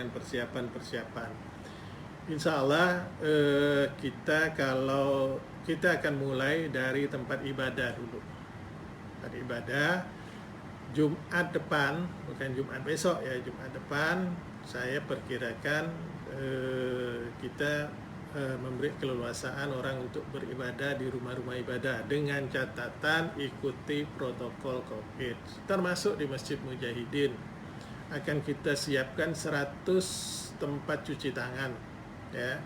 dengan persiapan-persiapan. Insya Allah kita akan mulai dari tempat ibadah dulu. Tempat ibadah Jumat depan, bukan Jumat besok ya, Jumat depan saya perkirakan kita memberi keleluasaan orang untuk beribadah di rumah-rumah ibadah dengan catatan ikuti protokol COVID. Termasuk di Masjid Mujahidin akan kita siapkan 100 tempat cuci tangan ya.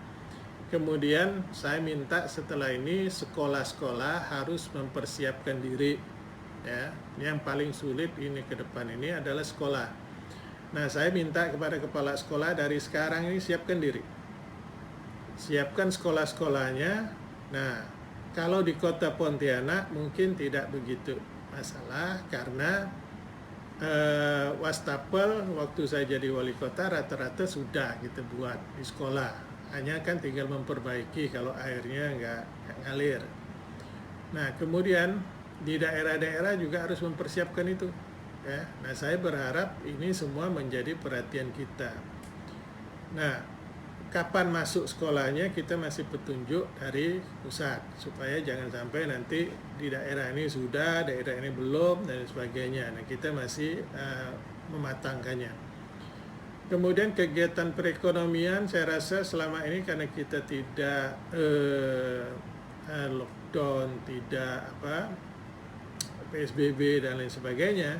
Kemudian saya minta setelah ini sekolah-sekolah harus mempersiapkan diri ya. Yang paling sulit ini ke depan ini adalah sekolah. Nah, saya minta kepada kepala sekolah dari sekarang ini siapkan diri. Siapkan sekolah-sekolahnya. Nah, kalau di kota Pontianak mungkin tidak begitu masalah karena wastafel waktu saya jadi wali kota rata-rata sudah kita buat di sekolah. Hanya kan tinggal memperbaiki kalau airnya nggak ngalir. Nah, kemudian di daerah-daerah juga harus mempersiapkan itu. Ya. Nah, saya berharap ini semua menjadi perhatian kita. Nah, kapan masuk sekolahnya kita masih petunjuk dari pusat supaya jangan sampai nanti di daerah ini sudah, daerah ini belum dan sebagainya. Nah, kita masih mematangkannya. Kemudian kegiatan perekonomian saya rasa selama ini karena kita tidak lockdown, tidak PSBB dan lain sebagainya,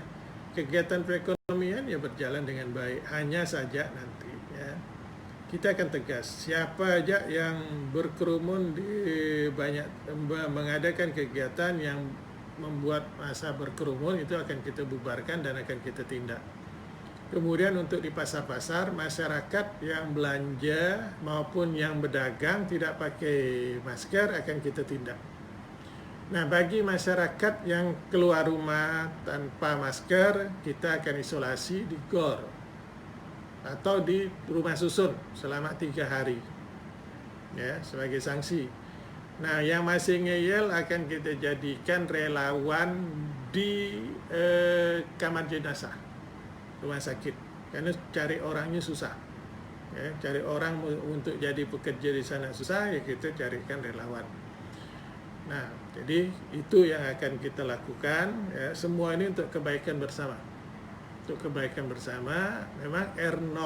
kegiatan perekonomian ya berjalan dengan baik. Hanya saja nanti ya kita akan tegas siapa aja yang berkerumun di mengadakan kegiatan yang membuat massa berkerumun itu akan kita bubarkan dan akan kita tindak. Kemudian untuk di pasar-pasar masyarakat yang belanja maupun yang berdagang tidak pakai masker akan kita tindak. Nah, bagi masyarakat yang keluar rumah tanpa masker kita akan isolasi di GOR atau di rumah susun selama 3 hari ya sebagai sanksi. Nah, yang masih ngeyel akan kita jadikan relawan di kamar jenazah rumah sakit karena cari orangnya susah ya, cari orang untuk jadi pekerja di sana susah ya, kita carikan relawan. Nah, jadi itu yang akan kita lakukan ya, semua ini untuk kebaikan bersama. Untuk kebaikan bersama. Memang R0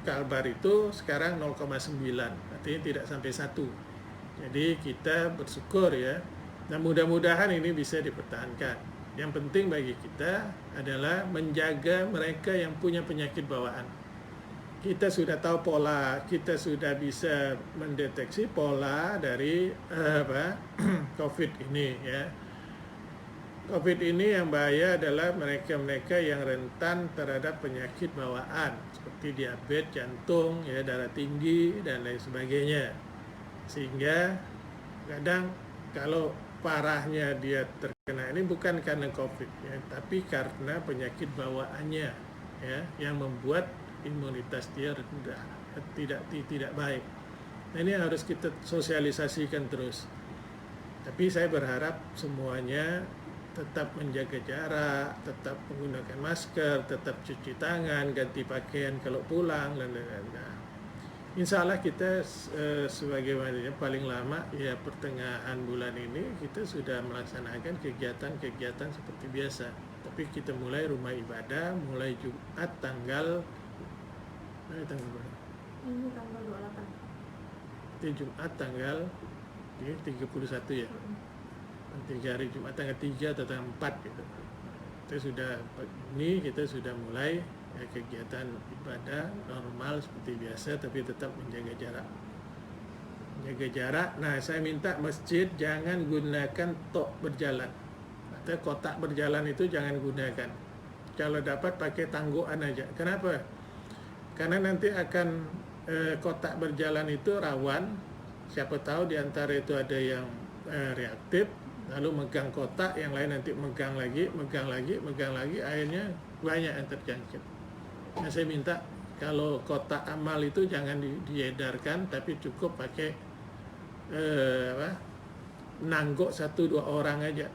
Kalbar itu sekarang 0,9 artinya tidak sampai 1. Jadi kita bersyukur ya. Nah, mudah-mudahan ini bisa dipertahankan. Yang penting bagi kita adalah menjaga mereka yang punya penyakit bawaan. Kita sudah tahu pola, kita sudah bisa mendeteksi pola dari COVID ini ya. COVID ini yang bahaya adalah mereka-mereka yang rentan terhadap penyakit bawaan seperti diabetes, jantung, ya, darah tinggi dan lain sebagainya. Sehingga kadang kalau parahnya dia terkena ini bukan karena COVID ya, tapi karena penyakit bawaannya ya yang membuat imunitas dia rendah, tidak baik. Nah, ini harus kita sosialisasikan terus. Tapi saya berharap semuanya tetap menjaga jarak, tetap menggunakan masker, tetap cuci tangan, ganti pakaian kalau pulang dan lain-lain. Nah, insya Allah kita sebagaimana paling lama ya pertengahan bulan ini kita sudah melaksanakan kegiatan-kegiatan seperti biasa. Tapi kita mulai rumah ibadah mulai Jumat tanggal berapa? Ini tanggal 28. Itu Jumat tanggal 31 ya. 3 hari Jumat tanggal 3 atau tanggal 4 gitu. Kita sudah mulai ya, kegiatan ibadah normal seperti biasa tapi tetap menjaga jarak. Menjaga jarak. Nah, saya minta masjid jangan gunakan tok berjalan. Atau kotak berjalan itu jangan gunakan. Kalau dapat pakai tangguhan aja. Kenapa? Karena nanti akan kotak berjalan itu rawan. Siapa tahu di antara itu ada yang reaktif, lalu megang kotak, yang lain nanti megang lagi, akhirnya banyak yang terjangkit. Nah, saya minta kalau kotak amal itu jangan diedarkan, tapi cukup pakai nanggok 1-2 orang aja.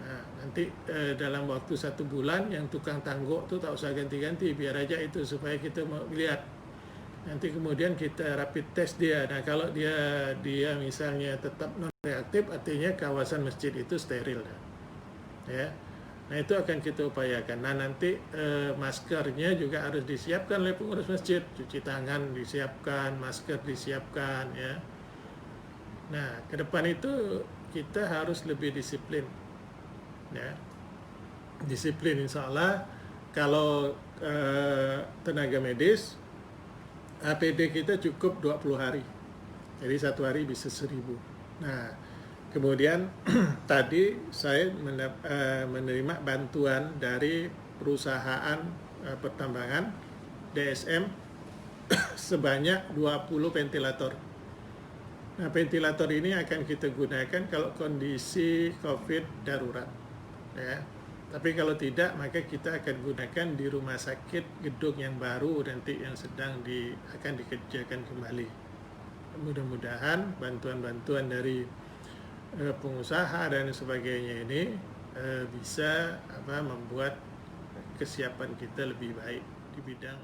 Nah, nanti dalam waktu 1 bulan yang tukang tangguk tuh tak usah ganti-ganti, biar aja itu supaya kita mau lihat. Nanti kemudian kita rapid test dia. Nah kalau dia misalnya tetap non reaktif, artinya kawasan masjid itu steril, ya. Nah itu akan kita upayakan. Nah nanti maskernya juga harus disiapkan oleh pengurus masjid, cuci tangan disiapkan, masker disiapkan, ya. Nah ke depan itu kita harus lebih disiplin, ya. Disiplin, insya Allah. Kalau tenaga medis, APD kita cukup 20 hari, jadi 1 hari bisa 1.000. Nah, kemudian tadi saya menerima bantuan dari perusahaan pertambangan DSM sebanyak 20 ventilator. Nah, ventilator ini akan kita gunakan kalau kondisi COVID darurat, ya. Tapi kalau tidak, maka kita akan gunakan di rumah sakit gedung yang baru nanti yang sedang akan dikerjakan kembali. Mudah-mudahan bantuan-bantuan dari pengusaha dan sebagainya ini bisa membuat kesiapan kita lebih baik di bidang